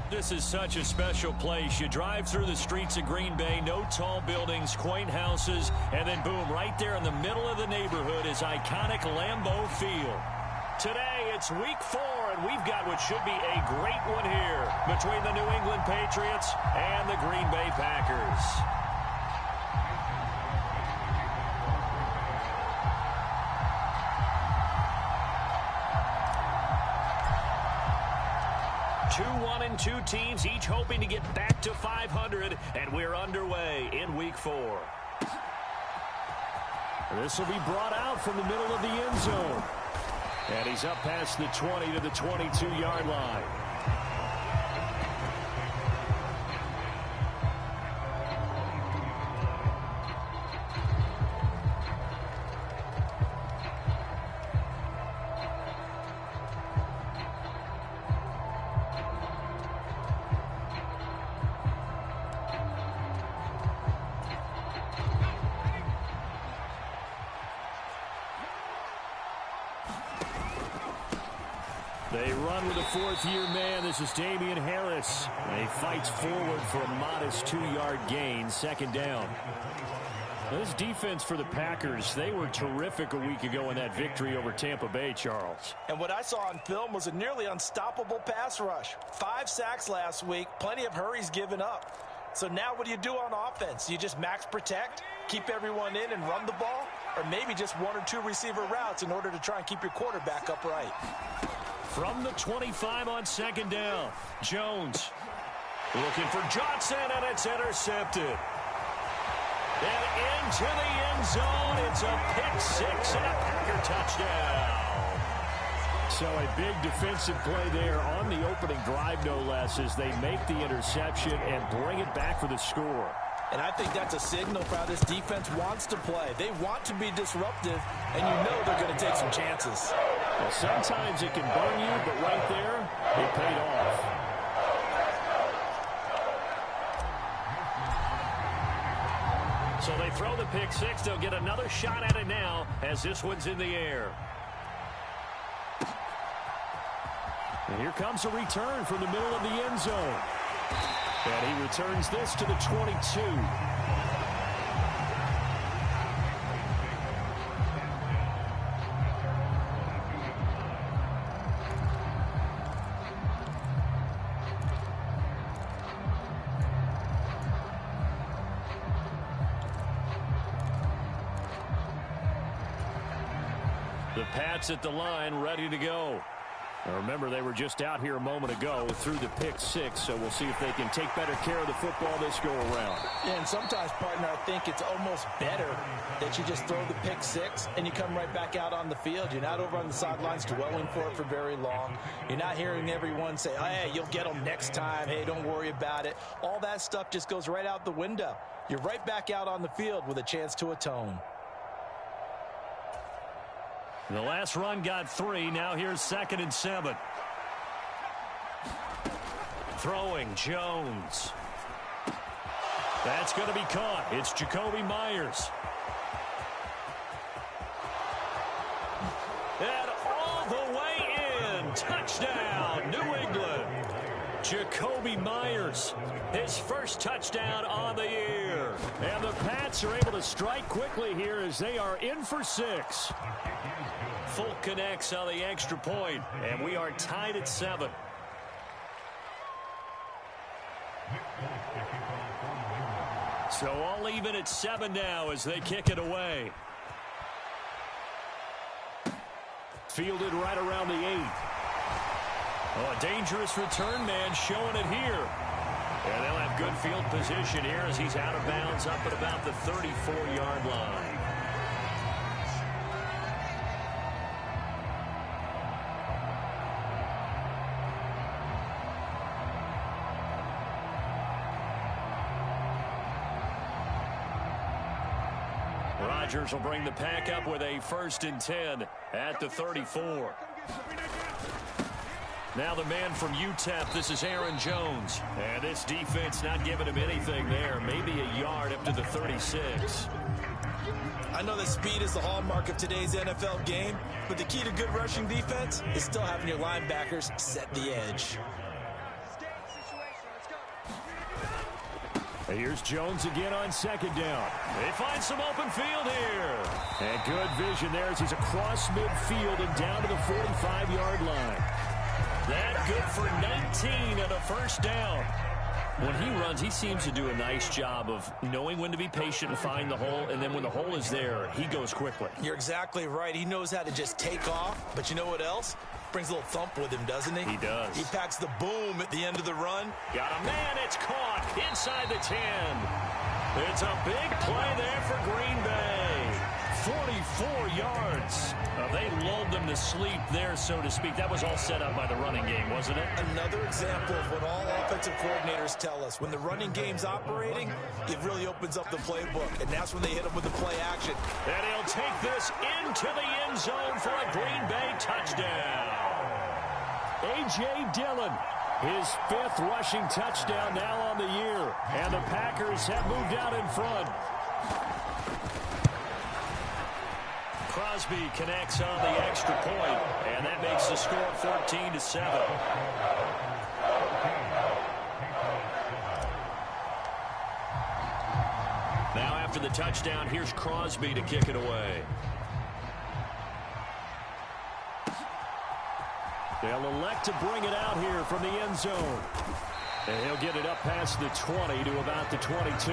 This is such a special place. You drive through the streets of Green Bay, no tall buildings, quaint houses, and then boom, right there in the middle of the neighborhood is iconic Lambeau Field. Today, it's week 4, and we've got what should be a great one here between the New England Patriots and the Green Bay Packers. Two teams, each hoping to get back to 500, and we're underway in week 4. This will be brought out from the middle of the end zone. And he's up past the 20 to the 22-yard line. They run with a fourth-year man. This is Damian Harris. And he fights forward for a modest 2-yard gain, second down. This defense for the Packers, they were terrific a week ago in that victory over Tampa Bay, Charles. And what I saw on film was a nearly unstoppable pass rush. 5 sacks last week, plenty of hurries given up. So now what do you do on offense? You just max protect, keep everyone in and run the ball, or maybe just 1 or 2 receiver routes in order to try and keep your quarterback upright. From the 25 on second down, Jones looking for Johnson, and it's intercepted. And into the end zone, it's a pick 6 and a Packer touchdown. So a big defensive play there on the opening drive, no less, as they make the interception and bring it back for the score. And I think that's a signal for how this defense wants to play. They want to be disruptive, and you know they're going to take some chances. Well, sometimes it can burn you, but right there, it paid off. So they throw the pick 6. They'll get another shot at it now as this one's in the air. And here comes a return from the middle of the end zone. And he returns this to the 22. The Pats at the line, ready to go. Now remember, they were just out here a moment ago through the pick 6, so we'll see if they can take better care of the football this go-around. Yeah, and sometimes, partner, I think it's almost better that you just throw the pick 6 and you come right back out on the field. You're not over on the sidelines dwelling for it for very long. You're not hearing everyone say, oh, hey, you'll get them next time. Hey, don't worry about it. All that stuff just goes right out the window. You're right back out on the field with a chance to atone. The last run got 3. Now here's 2nd and 7. Throwing, Jones. That's going to be caught. It's Jacoby Myers. And all the way in. Touchdown, New England. Jacoby Myers, his first touchdown on the year. And the Pats are able to strike quickly here as they are in for 6. Folk connects on the extra point, and we are tied at 7. So all even at 7 now as they kick it away. Fielded right around the 8. Oh, a dangerous return man showing it here. And they'll have good field position here as he's out of bounds up at about the 34-yard line. Rodgers will bring the pack up with a 1st and 10 at the 34. Now the man from UTEP, this is Aaron Jones. And this defense not giving him anything there. Maybe a yard up to the 36. I know that speed is the hallmark of today's NFL game, but the key to good rushing defense is still having your linebackers set the edge. Here's Jones again on second down. They find some open field here. And good vision there as he's across midfield and down to the 45-yard line. That good for 19 and a first down. When he runs, he seems to do a nice job of knowing when to be patient and find the hole, and then when the hole is there, he goes quickly. You're exactly right. He knows how to just take off, but you know what else? Brings a little thump with him, doesn't he? He does. He packs the boom at the end of the run. Got a man, it's caught inside the 10. It's a big play there for Green Bay. 44 yards. They lulled them to sleep there, so to speak. That was all set up by the running game, wasn't it? Another example of what all offensive coordinators tell us. When the running game's operating, it really opens up the playbook, and that's when they hit them with the play action. And he'll take this into the end zone for a Green Bay touchdown. A.J. Dillon, his 5th rushing touchdown now on the year, and the Packers have moved out in front. Crosby connects on the extra point, and that makes the score 14-7. Now after the touchdown, here's Crosby to kick it away. They'll elect to bring it out here from the end zone. And he'll get it up past the 20 to about the 22.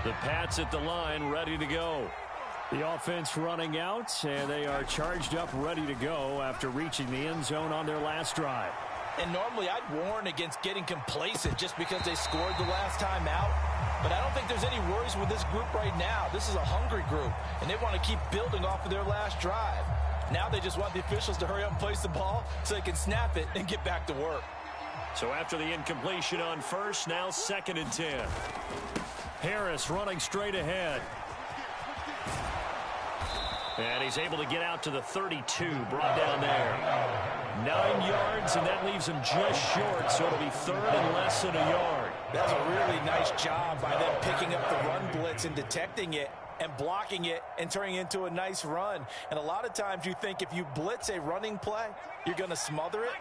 The Pats at the line, ready to go. The offense running out, and they are charged up, ready to go after reaching the end zone on their last drive. And normally I'd warn against getting complacent just because they scored the last time out. But I don't think there's any worries with this group right now. This is a hungry group, and they want to keep building off of their last drive. Now they just want the officials to hurry up and place the ball so they can snap it and get back to work. So after the incompletion on first, now 2nd and 10. Harris running straight ahead. And he's able to get out to the 32, brought down there. 9 yards, and that leaves him just short, so it'll be 3rd and less than a yard. That's a really nice job by them picking up the run blitz and detecting it and blocking it and turning it into a nice run. And a lot of times you think if you blitz a running play, you're going to smother it.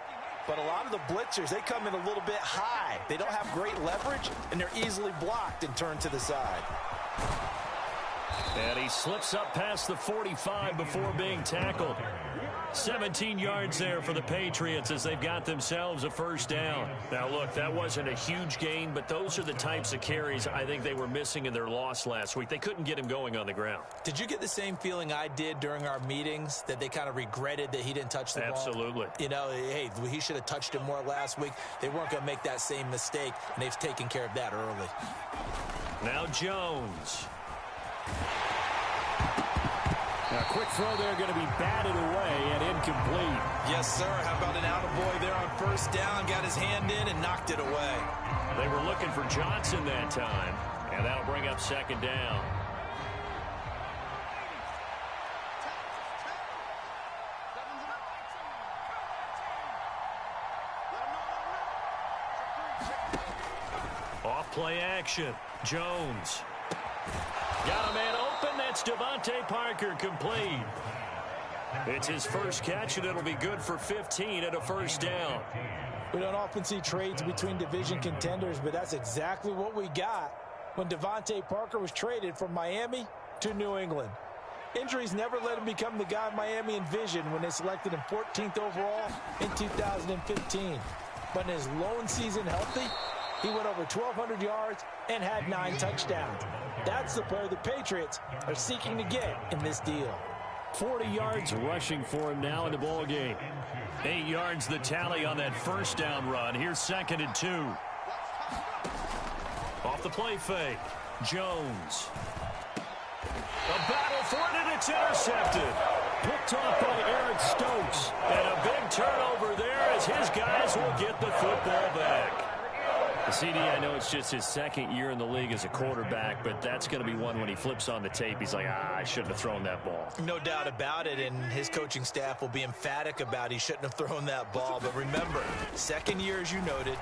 But a lot of the blitzers, they come in a little bit high. They don't have great leverage, and they're easily blocked and turned to the side. And he slips up past the 45 before being tackled. 17 yards there for the Patriots as they've got themselves a first down. Now, look, that wasn't a huge gain, but those are the types of carries I think they were missing in their loss last week. They couldn't get him going on the ground. Did you get the same feeling I did during our meetings, that they kind of regretted that he didn't touch the ball? Absolutely. You know, hey, he should have touched it more last week. They weren't going to make that same mistake, and they've taken care of that early. Now Jones. A quick throw there, going to be batted away and incomplete. Yes, sir. How about an attaboy there on first down? Got his hand in and knocked it away. They were looking for Johnson that time, and that'll bring up 2nd down. Off play action. Jones. Got a man open. That's Devontae Parker, complete. It's his first catch, and it'll be good for 15 at a first down. We don't often see trades between division contenders, but that's exactly what we got when Devontae Parker was traded from Miami to New England. Injuries never let him become the guy Miami envisioned when they selected him 14th overall in 2015. But in his lone season healthy, he went over 1,200 yards and had 9 touchdowns. That's the player the Patriots are seeking to get in this deal. 40 yards rushing for him now in the ball game. 8 yards the tally on that first down run. Here's 2nd and 2. Off the play fake. Jones. A battle for it, and it's intercepted. Picked off by Eric Stokes. And a big turnover there as his guys will get the football back. CD, I know it's just his 2nd year in the league as a quarterback, but that's going to be one when he flips on the tape. He's like, I shouldn't have thrown that ball. No doubt about it, and his coaching staff will be emphatic about he shouldn't have thrown that ball. But remember, 2nd year, as you noted,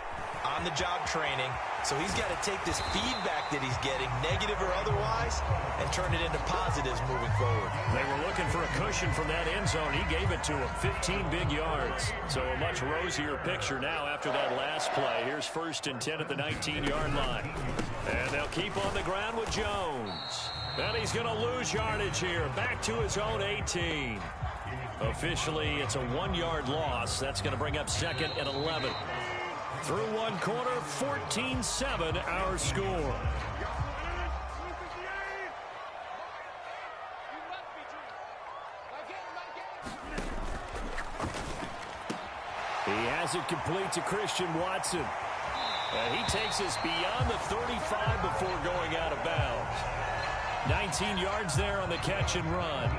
on-the-job training. So he's got to take this feedback that he's getting, negative or otherwise, and turn it into positives moving forward. They were looking for a cushion from that end zone. He gave it to him, 15 big yards. So a much rosier picture now after that last play. Here's 1st and 10 at the 19-yard line. And they'll keep on the ground with Jones. And he's going to lose yardage here. Back to his own 18. Officially, it's a 1-yard loss. That's going to bring up 2nd and 11. Through one quarter, 14-7 our score. He has it complete to Christian Watson. And he takes us beyond the 35 before going out of bounds. 19 yards there on the catch and run.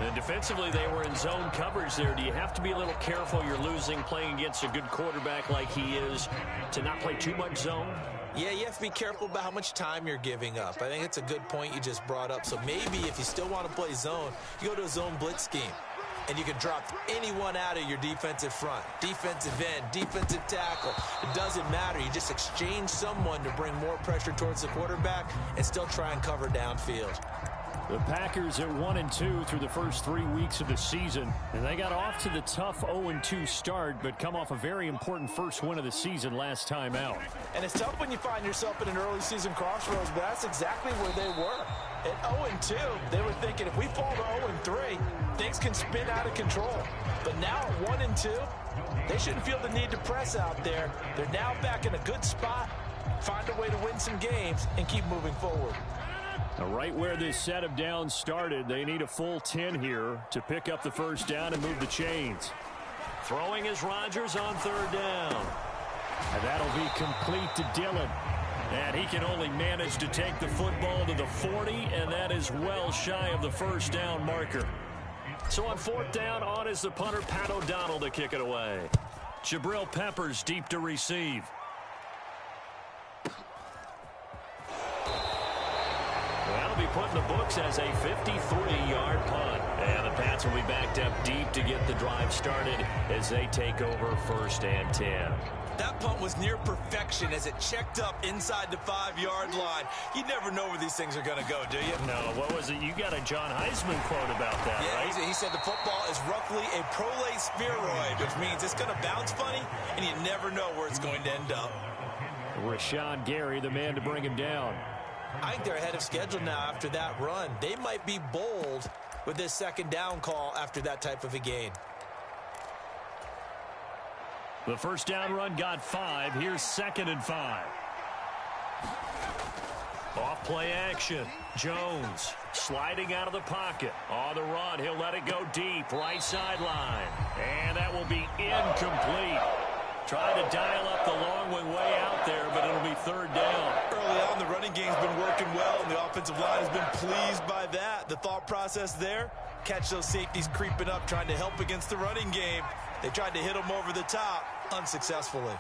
And defensively, they were in zone coverage there. Do you have to be a little careful? You're losing, playing against a good quarterback like he is, to not play too much zone? Yeah, you have to be careful about how much time you're giving up. I think it's a good point you just brought up. So maybe if you still want to play zone, you go to a zone blitz scheme. And you can drop anyone out of your defensive front. Defensive end, defensive tackle. It doesn't matter. You just exchange someone to bring more pressure towards the quarterback and still try and cover downfield. The Packers at 1-2 through the first 3 weeks of the season. And they got off to the tough 0-2 start, but come off a very important first win of the season last time out. And it's tough when you find yourself in an early season crossroads, but that's exactly where they were. At 0-2, they were thinking if we fall to 0-3, things can spin out of control. But now at 1-2, they shouldn't feel the need to press out there. They're now back in a good spot, find a way to win some games, and keep moving forward. Now, right where this set of downs started, they need a full 10 here to pick up the first down and move the chains. Throwing is Rodgers on 3rd down. And that'll be complete to Dillon. And he can only manage to take the football to the 40, and that is well shy of the first down marker. So on 4th down, on is the punter, Pat O'Donnell, to kick it away. Jabril Peppers deep to receive. That'll be put in the books as a 53-yard punt. And the Pats will be backed up deep to get the drive started as they take over 1st and 10. That punt was near perfection as it checked up inside the 5-yard line. You never know where these things are going to go, do you? No, what was it? You got a John Heisman quote about that, yeah, right? He said the football is roughly a prolate spheroid, which means it's going to bounce funny, and you never know where it's going to end up. Rashawn Gary, the man to bring him down. I think they're ahead of schedule now after that run. They might be bold with this 2nd down call after that type of a gain. The first down run got 5. Here's 2nd and 5. Off play action. Jones sliding out of the pocket. On the run, he'll let it go deep. Right sideline. And that will be incomplete. Trying to dial up the long way out there, but it'll be 3rd down. Early on, the running game's been working well, and the offensive line has been pleased by that. The thought process there, catch those safeties creeping up, trying to help against the running game. They tried to hit them over the top, unsuccessfully.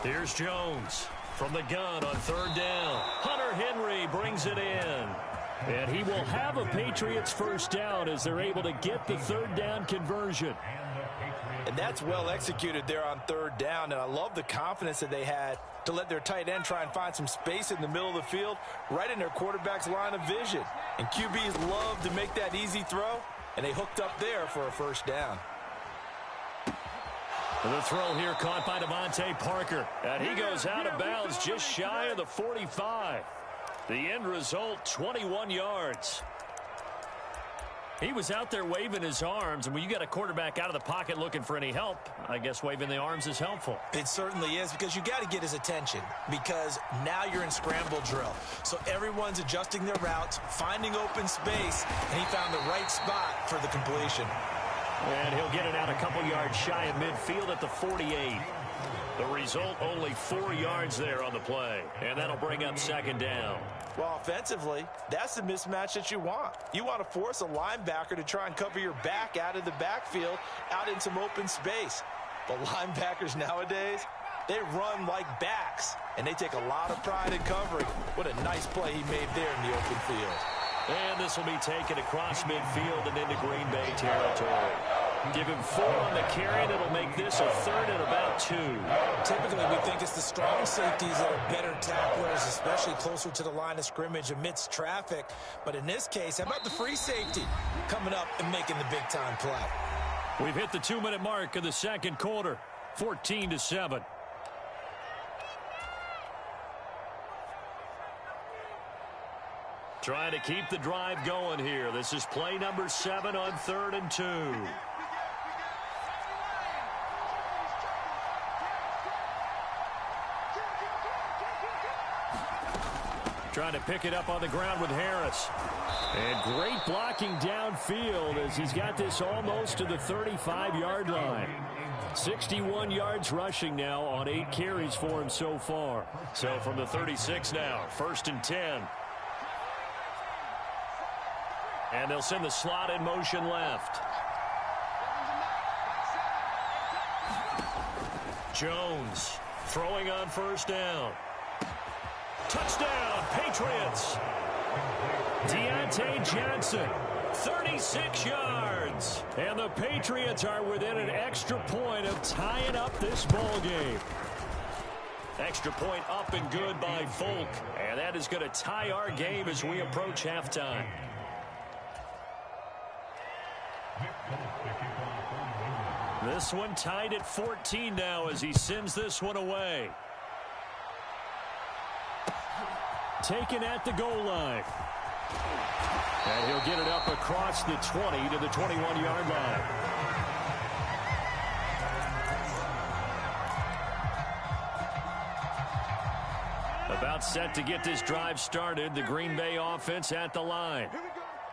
Here's Jones from the gun on 3rd down. Hunter Henry brings it in. And he will have a Patriots first down as they're able to get the 3rd down conversion. And that's well executed there on 3rd down. And I love the confidence that they had to let their tight end try and find some space in the middle of the field, right in their quarterback's line of vision. And QBs love to make that easy throw, and they hooked up there for a first down. The throw here caught by Devontae Parker. And he goes out of bounds just shy of the 45. The end result, 21 yards. He was out there waving his arms, and when you got a quarterback out of the pocket looking for any help, I guess waving the arms is helpful. It certainly is, because you got to get his attention, because now you're in scramble drill. So everyone's adjusting their routes, finding open space, and he found the right spot for the completion. And he'll get it out a couple yards shy of midfield at the 48. The result, only 4 yards there on the play, and that'll bring up 2nd down. Well, offensively, that's the mismatch that you want. You want to force a linebacker to try and cover your back out of the backfield, out in some open space. But linebackers nowadays, they run like backs, and they take a lot of pride in covering. What a nice play he made there in the open field. And this will be taken across midfield and into Green Bay territory. Give him 4 on the carry, and it'll make this a third and about 2. Typically, we think it's the strong safeties that are better tacklers, especially closer to the line of scrimmage amidst traffic. But in this case, how about the free safety coming up and making the big-time play? We've hit the 2-minute mark in the second quarter, 14-7. Trying to keep the drive going here. This is play number 7 on 3rd and 2. Trying to pick it up on the ground with Harris. And great blocking downfield as he's got this almost to the 35-yard line. 61 yards rushing now on 8 carries for him so far. So from the 36 now, 1st and 10. And they'll send the slot in motion left. Jones throwing on 1st down. Touchdown, Patriots. Deontay Johnson, 36 yards. And the Patriots are within an extra point of tying up this ball game. Extra point up and good by Folk. And that is going to tie our game as we approach halftime. This one tied at 14 now as he sends this one away. Taken at the goal line. And he'll get it up across the 20 to the 21-yard line. About set to get this drive started. The Green Bay offense at the line.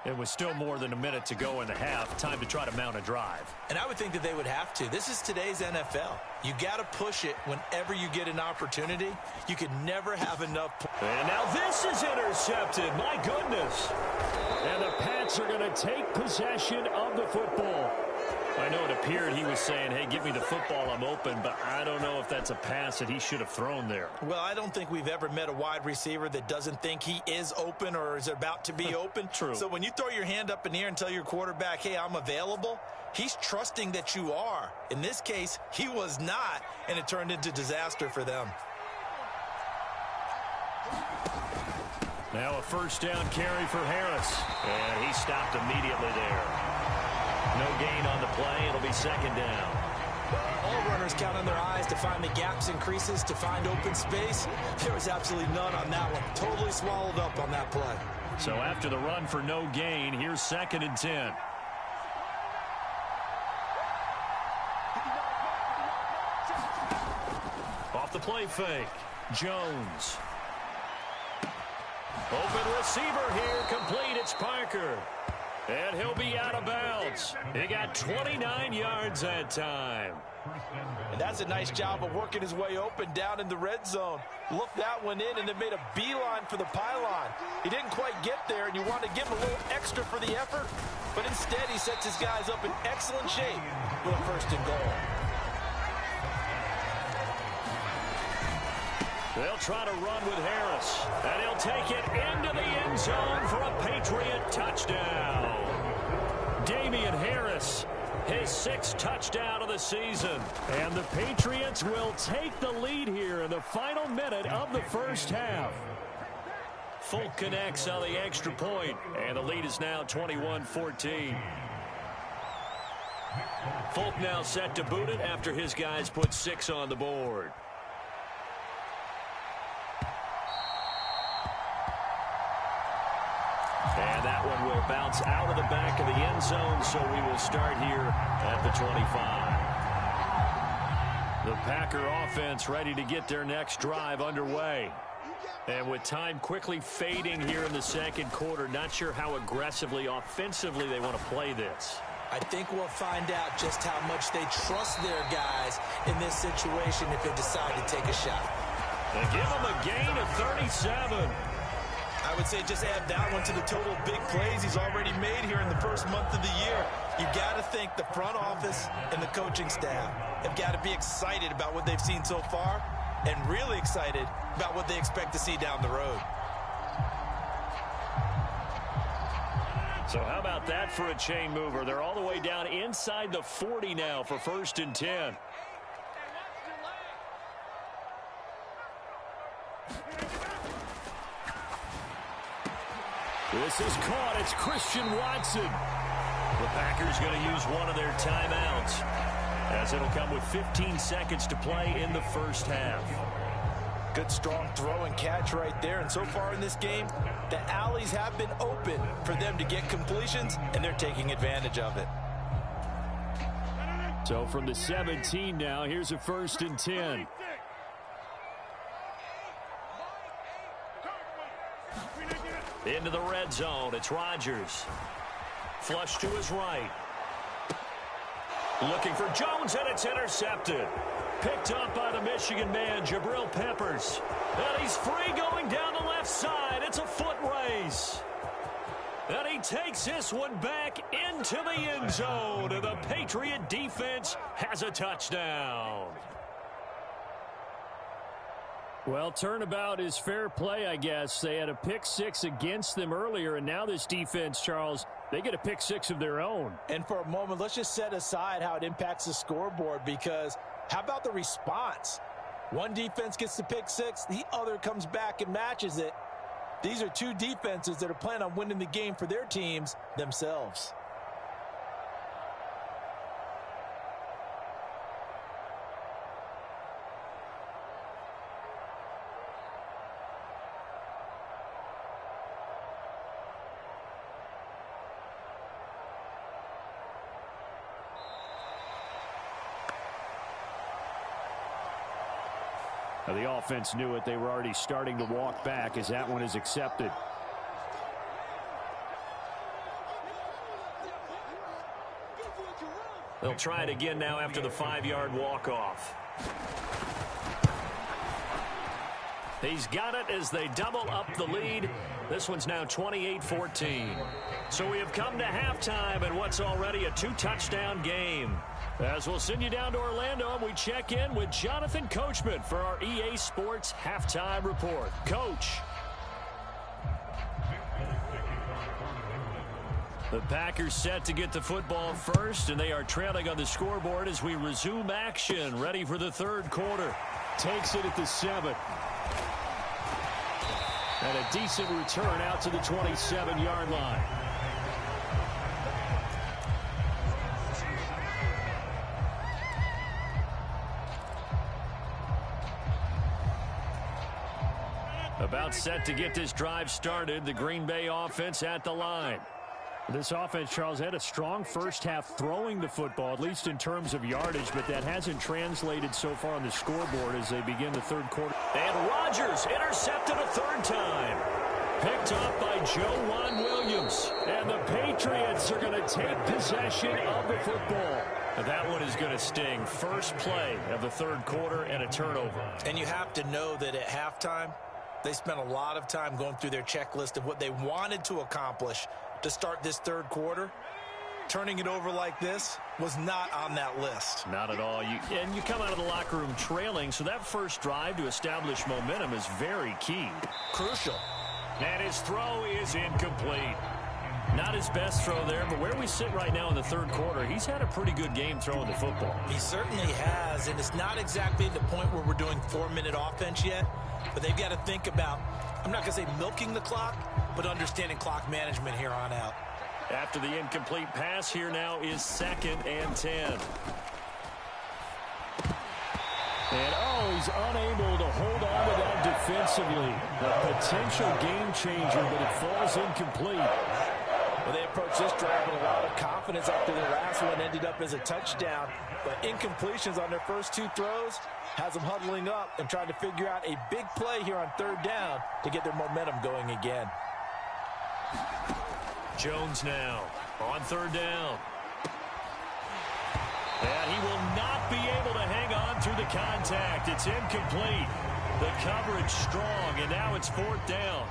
It was still more than a minute to go in the half. Time to try to mount a drive. And I would think that they would have to. This is today's NFL. You got to push it whenever you get an opportunity. You can never have enough. And now this is intercepted. My goodness. And the Pats are going to take possession of the football. I know it appeared he was saying, hey, give me the football, I'm open, but I don't know if that's a pass that he should have thrown there. Well, I don't think we've ever met a wide receiver that doesn't think he is open or is about to be open. True. So when you throw your hand up in the air and tell your quarterback, hey, I'm available, he's trusting that you are. In this case, he was not, and it turned into disaster for them. Now a 1st down carry for Harris. And he stopped immediately there. No gain on the play. It'll be 2nd down. All runners count on their eyes to find the gaps and creases, to find open space. There was absolutely none on that one. Totally swallowed up on that play. So after the run for no gain, here's 2nd and 10. Off the play fake. Jones. Open receiver here. Complete. It's Parker. And he'll be out of bounds. He got 29 yards that time. And that's a nice job of working his way open down in the red zone. Looked that one in and then made a beeline for the pylon. He didn't quite get there, and you want to give him a little extra for the effort. But instead, he sets his guys up in excellent shape with a 1st and goal. They'll try to run with Harris. And he'll take it into the end zone for a Patriot touchdown. Damian Harris, his 6th touchdown of the season. And the Patriots will take the lead here in the final minute of the 1st half. Folk connects on the extra point, and the lead is now 21-14. Folk now set to boot it after his guys put 6 on the board. And that one will bounce out of the back of the end zone, so we will start here at the 25. The Packer offense ready to get their next drive underway. And with time quickly fading here in the second quarter, not sure how aggressively, offensively they want to play this. I think we'll find out just how much they trust their guys in this situation if they decide to take a shot. They give them a gain of 37. I would say just add that one to the total big plays he's already made here in the first month of the year. You got to think the front office and the coaching staff have got to be excited about what they've seen so far and really excited about what they expect to see down the road. So how about that for a chain mover? They're all the way down inside the 40 now for 1st and 10. This is caught. It's Christian Watson. The Packers going to use one of their timeouts, as it'll come with 15 seconds to play in the first half. Good strong throw and catch right there. And so far in this game, the alleys have been open for them to get completions, and they're taking advantage of it. So from the 17 now, here's a 1st and 10. Into the red zone. It's Rodgers. Flush to his right. Looking for Jones, and it's intercepted. Picked up by the Michigan man, Jabril Peppers. And he's free going down the left side. It's a foot race. And he takes this one back into the end zone. And the Patriot defense has a touchdown. Well, turnabout is fair play, I guess. They had a pick six against them earlier, and now this defense, Charles, they get a pick six of their own. And for a moment, let's just set aside how it impacts the scoreboard, because how about the response? One defense gets the pick six, the other comes back and matches it. These are two defenses that are planning on winning the game for their teams themselves. Now, the offense knew it. They were already starting to walk back as that one is accepted. They'll try it again now after the 5-yard walk-off. He's got it as they double up the lead. This one's now 28-14. So we have come to halftime in what's already a 2-touchdown game. As we'll send you down to Orlando, and we check in with Jonathan Coachman for our EA Sports Halftime Report. Coach. The Packers set to get the football first, and they are trailing on the scoreboard as we resume action, ready for the third quarter. Takes it at the 7. And a decent return out to the 27-yard line. About set to get this drive started. The Green Bay offense at the line. This offense, Charles, had a strong first half throwing the football, at least in terms of yardage, but that hasn't translated so far on the scoreboard as they begin the third quarter. And Rodgers intercepted a third time. Picked up by Joe Williams. And the Patriots are going to take possession of the football. And that one is going to sting. First play of the third quarter and a turnover. And you have to know that at halftime, they spent a lot of time going through their checklist of what they wanted to accomplish to start this third quarter. Turning it over like this was not on that list. Not at all. And you come out of the locker room trailing, so that first drive to establish momentum is very key. Crucial. And his throw is incomplete. Not his best throw there, but where we sit right now in the third quarter, he's had a pretty good game throwing the football. He certainly has, and it's not exactly the point where we're doing 4-minute offense yet, but they've got to think about, I'm not going to say milking the clock, but understanding clock management here on out. After the incomplete pass, here now is 2nd and 10. And, he's unable to hold on to that defensively. A potential game changer, but it falls incomplete. Well, they approached this drive with a lot of confidence after their last one ended up as a touchdown. But incompletions on their first 2 throws has them huddling up and trying to figure out a big play here on third down to get their momentum going again. Jones now on third down. And he will not be able to hang on through the contact. It's incomplete. The coverage strong, and now it's 4th down.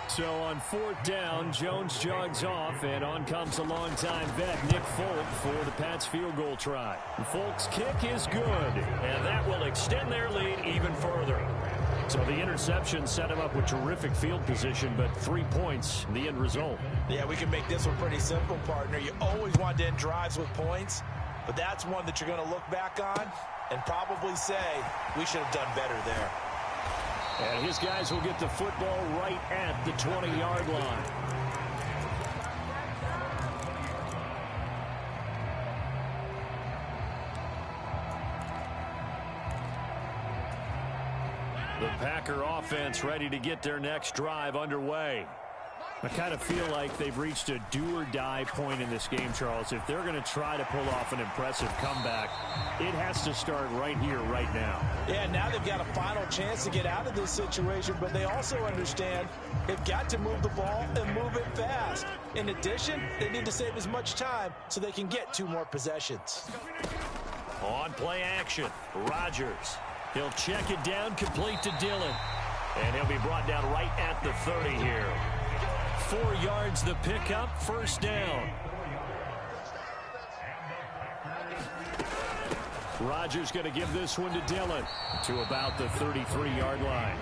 So on 4th down, Jones jogs off, and on comes a longtime vet, Nick Folk, for the Pats field goal try. Folk's kick is good, and that will extend their lead even further. So the interception set him up with terrific field position, but 3 points, the end result. Yeah, we can make this one pretty simple, partner. You always want to end drives with points, but that's one that you're going to look back on and probably say, we should have done better there. And his guys will get the football right at the 20-yard line. The Packer offense ready to get their next drive underway. I kind of feel like they've reached a do-or-die point in this game, Charles. If they're going to try to pull off an impressive comeback, it has to start right here, right now. Yeah, now they've got a final chance to get out of this situation, but they also understand they've got to move the ball and move it fast. In addition, they need to save as much time so they can get 2 more possessions. On play action, Rodgers. He'll check it down, complete to Dillon. And he'll be brought down right at the 30 here. 4 yards the pickup, first down. Rodgers going to give this one to Dillon to about the 33-yard line.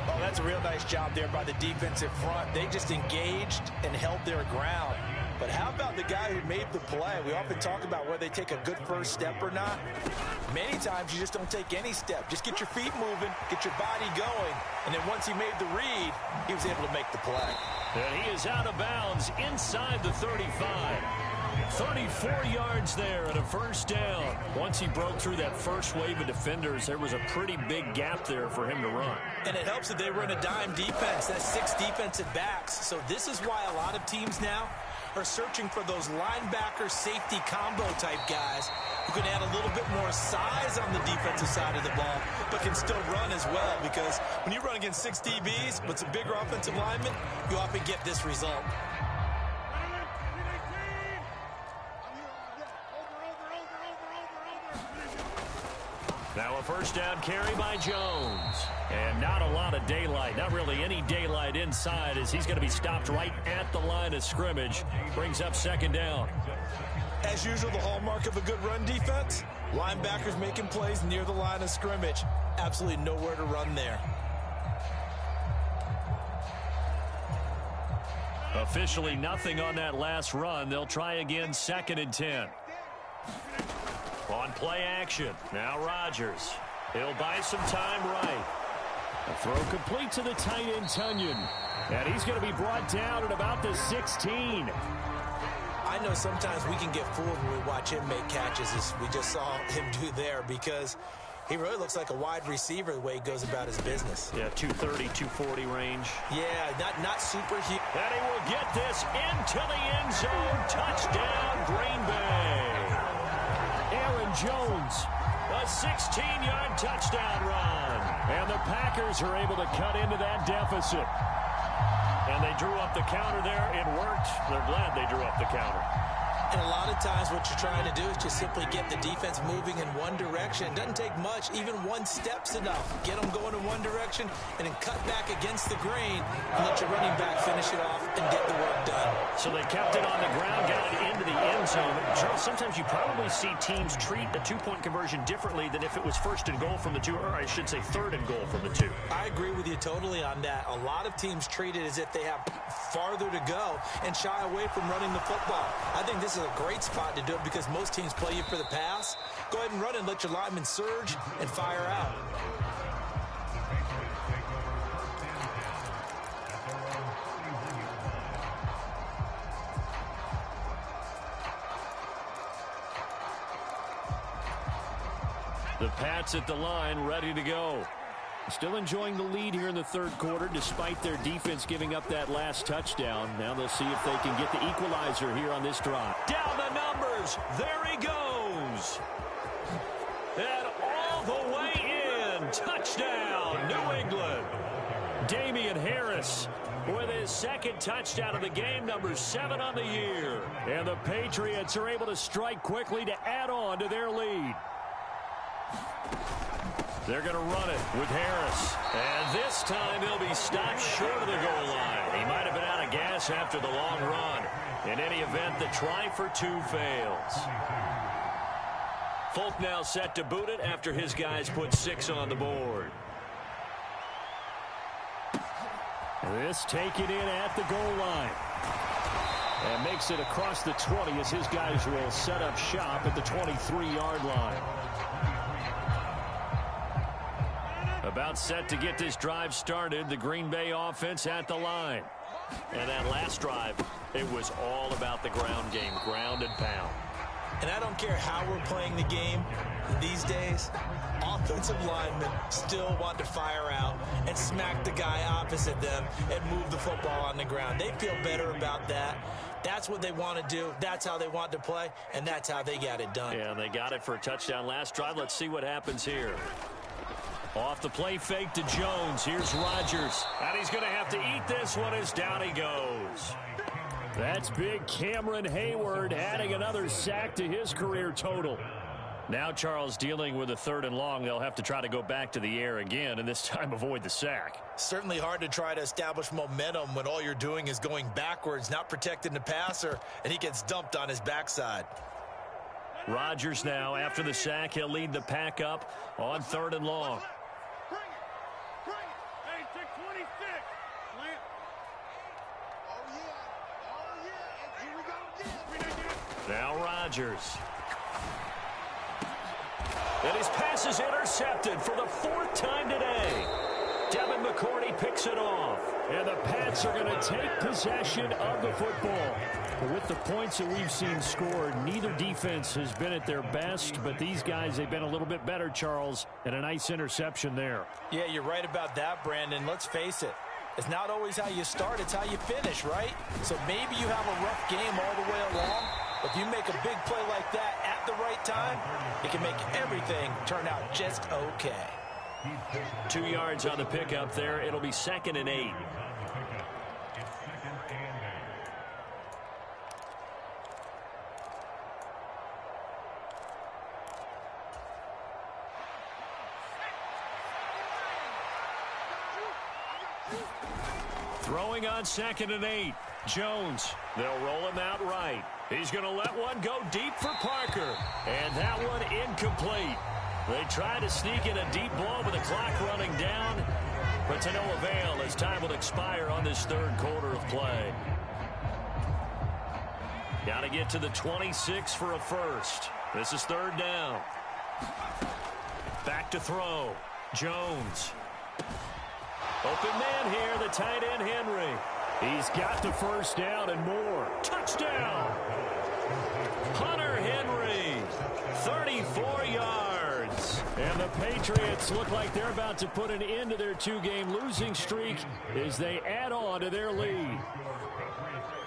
Oh, that's a real nice job there by the defensive front. They just engaged and held their ground. But how about the guy who made the play? We often talk about whether they take a good first step or not. Many times you just don't take any step. Just get your feet moving, get your body going, and then once he made the read, he was able to make the play. And he is out of bounds inside the 35. 34 yards there at a first down. Once he broke through that first wave of defenders, there was a pretty big gap there for him to run. And it helps that they were in a dime defense. That's 6 defensive backs. So this is why a lot of teams now are searching for those linebacker safety combo type guys who can add a little bit more size on the defensive side of the ball, but can still run as well, because when you run against 6 DBs with some bigger offensive linemen, you often get this result. Now a first down carry by Jones. And not a lot of daylight, not really any daylight inside, as he's going to be stopped right at the line of scrimmage. Brings up second down. As usual, the hallmark of a good run defense, linebackers making plays near the line of scrimmage. Absolutely nowhere to run there. Officially nothing on that last run. They'll try again, 2nd and 10. On play action, now Rodgers. He'll buy some time right. A throw complete to the tight end, Tunyon. And he's going to be brought down at about the 16. I know sometimes we can get fooled when we watch him make catches, as we just saw him do there, because he really looks like a wide receiver the way he goes about his business. Yeah, 230, 240 range. Yeah, not super huge. And he will get this into the end zone. Touchdown, Green Bay. Aaron Jones, a 16-yard touchdown run. And the Packers are able to cut into that deficit. And they drew up the counter there. It worked. They're glad they drew up the counter. And a lot of times what you're trying to do is just simply get the defense moving in one direction. It doesn't take much. Even one step's enough. Get them going in one direction and then cut back against the grain and let your running back finish it off and get the work done. So they kept it on the ground, got it into the end zone. Charles, sometimes you probably see teams treat a two-point conversion differently than if it was first and goal from the 2, or I should say third and goal from the 2. I agree with you totally on that. A lot of teams treat it as if they have farther to go and shy away from running the football. I think this is a great spot to do it because most teams play you for the pass. Go ahead and run and let your linemen surge and fire out. The Pats at the line, ready to go. Still enjoying the lead here in the third quarter, despite their defense giving up that last touchdown. Now they'll see if they can get the equalizer here on this drive. Down the numbers. There he goes. And all the way in. Touchdown, New England. Damian Harris with his second touchdown of the game, number 7 on the year. And the Patriots are able to strike quickly to add on to their lead. They're going to run it with Harris. And this time he'll be stopped short of the goal line. He might have been out of gas after the long run. In any event, the try for 2 fails. Folk now set to boot it after his guys put 6 on the board. This taken in at the goal line. And makes it across the 20 as his guys will set up shop at the 23-yard line. About set to get this drive started. The Green Bay offense at the line. And that last drive, it was all about the ground game, ground and pound. And I don't care how we're playing the game these days, offensive linemen still want to fire out and smack the guy opposite them and move the football on the ground. They feel better about that. That's what they want to do. That's how they want to play, and that's how they got it done. Yeah, they got it for a touchdown last drive. Let's see what happens here. Off the play fake to Jones. Here's Rodgers. And he's going to have to eat this one as down he goes. That's big Cameron Hayward adding another sack to his career total. Now Charles dealing with a 3rd and long. They'll have to try to go back to the air again and this time avoid the sack. Certainly hard to try to establish momentum when all you're doing is going backwards, not protecting the passer, and he gets dumped on his backside. Rodgers now after the sack. He'll lead the pack up on 3rd and long. Now Rodgers. And his pass is intercepted for the 4th time today. Devin McCourty picks it off. And the Pats are going to take possession of the football. But with the points that we've seen scored, neither defense has been at their best. But these guys, they've been a little bit better, Charles. And a nice interception there. Yeah, you're right about that, Brandon. Let's face it. It's not always how you start, it's how you finish, right? So maybe you have a rough game all the way along. If you make a big play like that at the right time, it can make everything turn out just okay. 2 yards on the pickup there. It'll be 2nd and 8. Throwing on 2nd and 8. Jones. They'll roll him out right. He's going to let one go deep for Parker. And that one incomplete. They try to sneak in a deep ball with the clock running down. But to no avail as time will expire on this 3rd quarter of play. Got to get to the 26 for a first. This is 3rd down. Back to throw. Jones. Open man here, the tight end Henry. He's got the first down and more. Touchdown! Hunter Henry, 34 yards. And the Patriots look like they're about to put an end to their 2-game losing streak as they add on to their lead.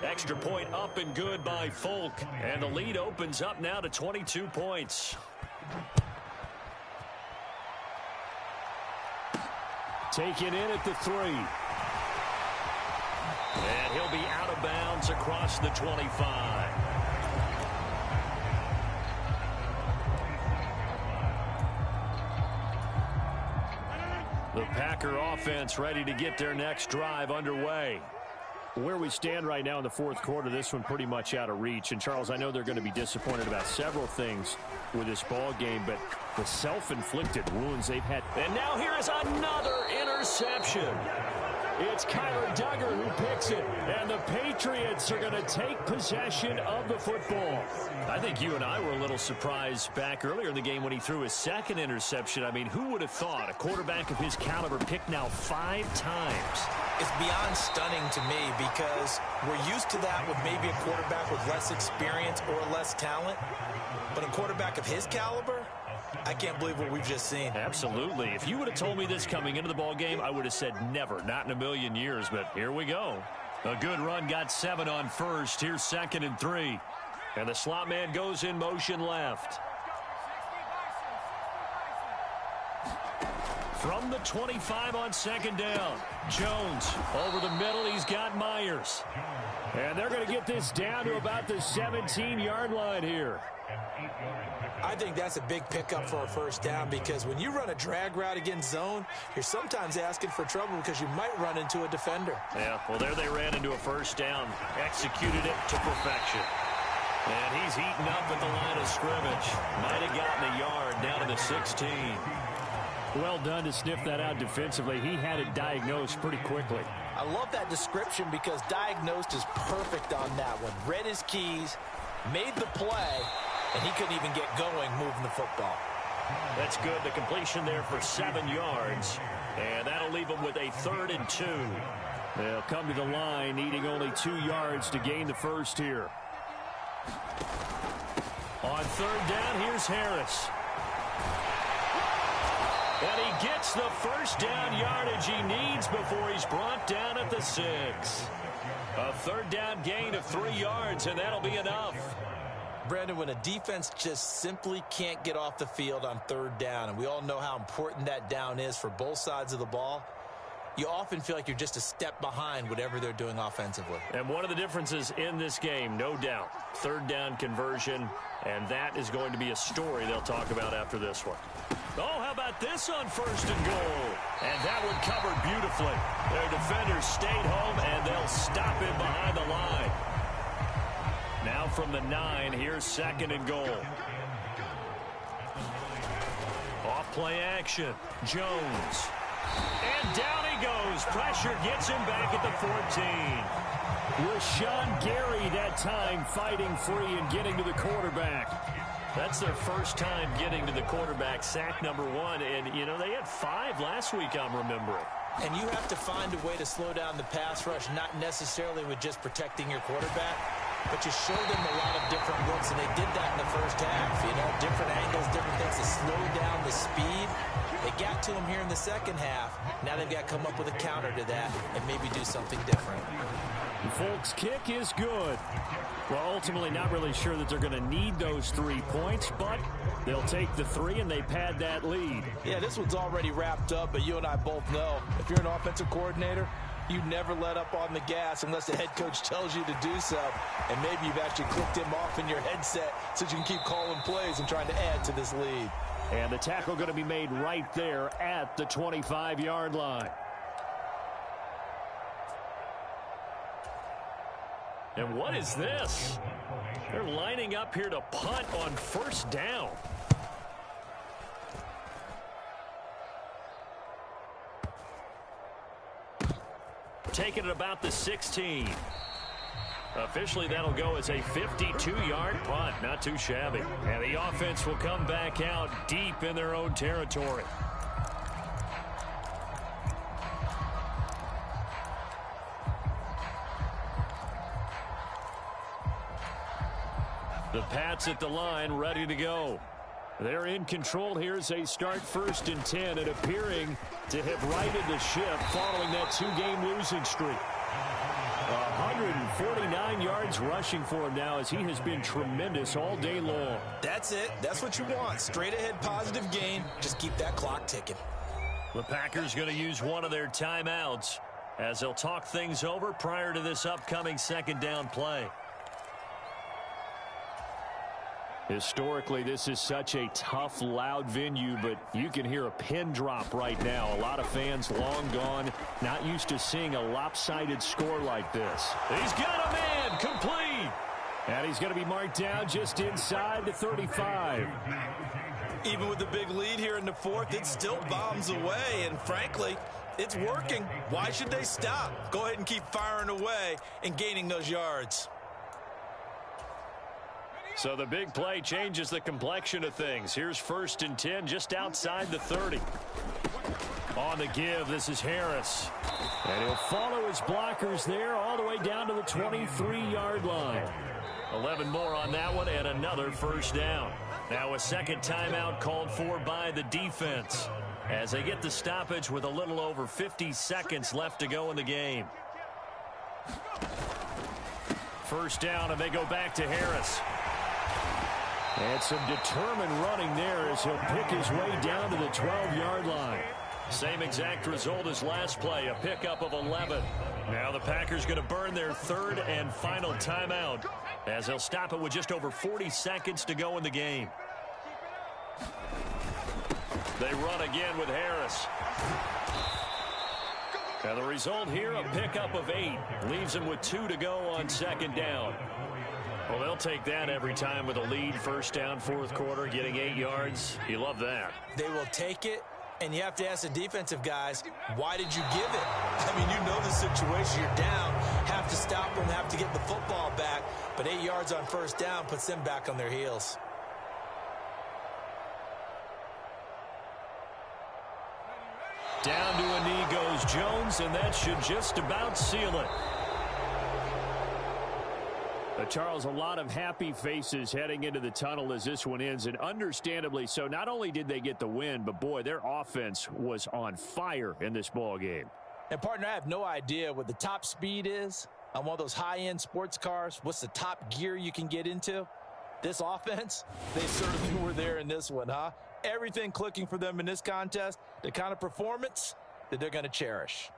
Extra point up and good by Folk. And the lead opens up now to 22 points. Taken in at the 3. And he'll be out of bounds across the 25. The Packer offense ready to get their next drive underway. Where we stand right now in the 4th quarter, this one pretty much out of reach. And, Charles, I know they're going to be disappointed about several things with this ball game, but the self-inflicted wounds they've had. And now here is another interception. It's Kyler Duggar who picks it, and the Patriots are going to take possession of the football. I think you and I were a little surprised back earlier in the game when he threw his 2nd interception. I mean, who would have thought a quarterback of his caliber picked now 5 times? It's beyond stunning to me because we're used to that with maybe a quarterback with less experience or less talent. But a quarterback of his caliber, I can't believe what we've just seen. Absolutely. If you would have told me this coming into the ball game, I would have said never, not in a million years. But here we go. A good run, got 7 on first. Here's 2nd and 3. And the slot man goes in motion left. From the 25 on 2nd down. Jones over the middle. He's got Myers. And they're going to get this down to about the 17-yard line here. I think that's a big pickup for a first down because when you run a drag route against zone, you're sometimes asking for trouble because you might run into a defender. Yeah, well, there they ran into a first down. Executed it to perfection. And he's heating up at the line of scrimmage. Might have gotten a yard down to the 16. Well done to sniff that out defensively. He had it diagnosed pretty quickly. I love that description because diagnosed is perfect on that one. Read his keys, made the play, and he couldn't even get going moving the football. That's good. The completion there for 7 yards. And that'll leave them with a 3rd and 2. They'll come to the line needing only 2 yards to gain the first here. On 3rd down, here's Harris. And he gets the first down yardage he needs before he's brought down at the 6. A 3rd down gain of 3 yards, and that'll be enough. Brandon, when a defense just simply can't get off the field on 3rd down, and we all know how important that down is for both sides of the ball, you often feel like you're just a step behind whatever they're doing offensively. And one of the differences in this game, no doubt, 3rd down conversion, and that is going to be a story they'll talk about after this one. Oh, how about this on 1st and goal? And that one covered beautifully. Their defenders stayed home, and they'll stop him behind the line. Now from the 9, here's 2nd and goal. Off play action. Jones. And down he goes. Pressure gets him back at the 14. Rashawn Gary that time fighting free and getting to the quarterback. That's their first time getting to the quarterback, sack number 1. And, you know, they had 5 last week, I'm remembering. And you have to find a way to slow down the pass rush, not necessarily with just protecting your quarterback, but you show them a lot of different looks, and they did that in the first half. You know, different angles, different things to slow down the speed. They got to him here in the second half. Now they've got to come up with a counter to that and maybe do something different. Folks' kick is good. Well, ultimately not really sure that they're going to need those 3 points, but they'll take the 3 and they pad that lead. Yeah, this one's already wrapped up, but you and I both know if you're an offensive coordinator, you never let up on the gas unless the head coach tells you to do so. And maybe you've actually clicked him off in your headset so you can keep calling plays and trying to add to this lead. And the tackle going to be made right there at the 25-yard line. And what is this? They're lining up here to punt on 1st down. Taking it about the 16. Officially, that'll go as a 52-yard punt. Not too shabby. And the offense will come back out deep in their own territory. The Pats at the line, ready to go. They're in control here as they start 1st and 10 and appearing to have righted the ship following that 2-game losing streak. 149 yards rushing for him now as he has been tremendous all day long. That's it. That's what you want. Straight ahead positive gain. Just keep that clock ticking. The Packers going to use one of their timeouts as they'll talk things over prior to this upcoming 2nd down play. Historically, this is such a tough, loud venue, but you can hear a pin drop right now. A lot of fans long gone, not used to seeing a lopsided score like this. He's got a man, complete. And he's going to be marked down just inside the 35. Even with the big lead here in the 4th, it still bombs away, and frankly, it's working. Why should they stop? Go ahead and keep firing away and gaining those yards. So the big play changes the complexion of things. Here's 1st and 10 just outside the 30. On the give, this is Harris. And he'll follow his blockers there all the way down to the 23-yard line. 11 more on that one and another 1st down. Now a 2nd timeout called for by the defense as they get the stoppage with a little over 50 seconds left to go in the game. 1st down, and they go back to Harris. And some determined running there as he'll pick his way down to the 12-yard line. Same exact result as last play, a pickup of 11. Now the Packers going to burn their 3rd and final timeout as they'll stop it with just over 40 seconds to go in the game. They run again with Harris. And the result here, a pickup of 8. Leaves them with 2 to go on 2nd down. Well, they'll take that every time with a lead. 1st down, 4th quarter, getting 8 yards. You love that. They will take it And you have to ask the defensive guys, why did you give it? I mean, you know the situation. You're down, have to stop them, have to get the football back. But 8 yards on first down puts them back on their heels. Down to a knee goes Jones, and that should just about seal it. Charles, a lot of happy faces heading into the tunnel as this one ends, and understandably so. Not only did they get the win, but, boy, their offense was on fire in this ball game. And, partner, I have no idea what the top speed is on one of those high-end sports cars. What's the top gear you can get into? This offense, they certainly were there in this one, huh? Everything clicking for them in this contest, the kind of performance that they're going to cherish.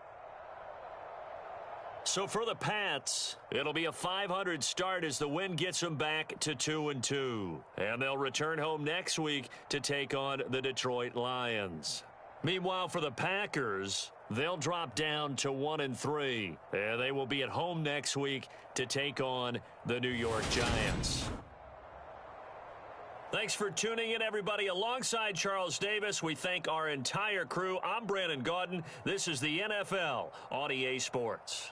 So for the Pats, it'll be a .500 start as the win gets them back to 2-2. And they'll return home next week to take on the Detroit Lions. Meanwhile, for the Packers, they'll drop down to 1-3. And they will be at home next week to take on the New York Giants. Thanks for tuning in, everybody. Alongside Charles Davis, we thank our entire crew. I'm Brandon Gaudin. This is the NFL on EA Sports.